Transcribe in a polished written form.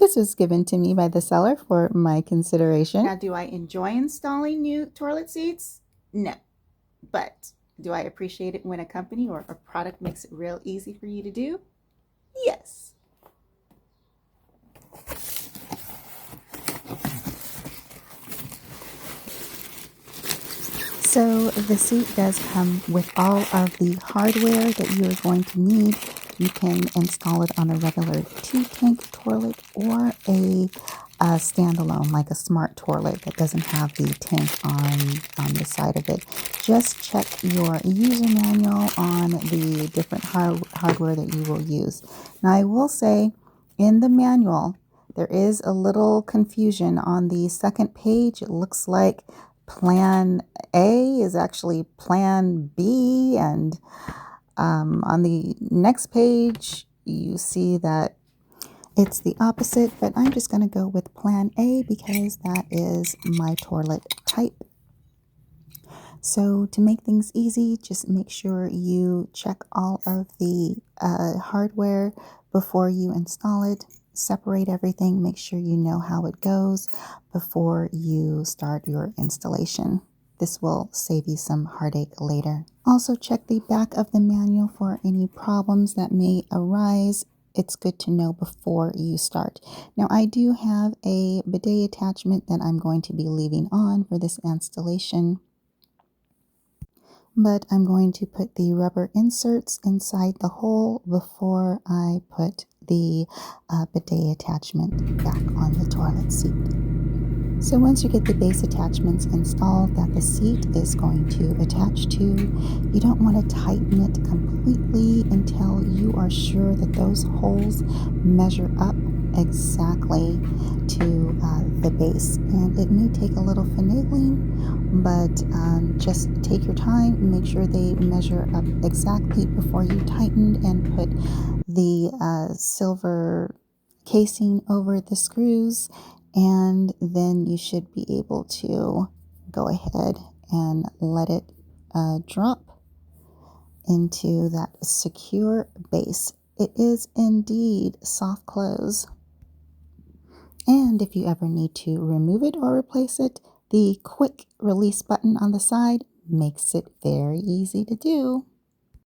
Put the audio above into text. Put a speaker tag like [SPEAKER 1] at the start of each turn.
[SPEAKER 1] This was given to me by the seller for my consideration.
[SPEAKER 2] Now, do I enjoy installing new toilet seats? No. But do I appreciate it when a company or a product makes it real easy for you to do? Yes.
[SPEAKER 1] So the seat does come with all of the hardware that you're going to need. You can install it on a regular 2-tank toilet or a standalone, like a smart toilet that doesn't have the tank on the side of it. Just check your user manual on the different hardware that you will use. Now I will say in the manual, there is a little confusion on the second page. It looks like Plan A is actually Plan B, and on the next page you see that it's the opposite, but I'm just going to go with Plan A because that is my toilet type. So to make things easy, just make sure you check all of the hardware before you install it. Separate everything, make sure you know how it goes before you start your installation. This will save you some heartache later. Also check the back of the manual for any problems that may arise. It's good to know before you start. Now I do have a bidet attachment that I'm going to be leaving on for this installation, but I'm going to put the rubber inserts inside the hole before I put the bidet attachment back on the toilet seat. So once you get the base attachments installed that the seat is going to attach to, you don't want to tighten it completely until you are sure that those holes measure up exactly to the base. And it may take a little finagling, but just take your time and make sure they measure up exactly before you tighten and put the silver casing over the screws, and then you should be able to go ahead and let it drop into that secure base. It is indeed soft close. And if you ever need to remove it or replace it, the quick release button on the side makes it very easy to do.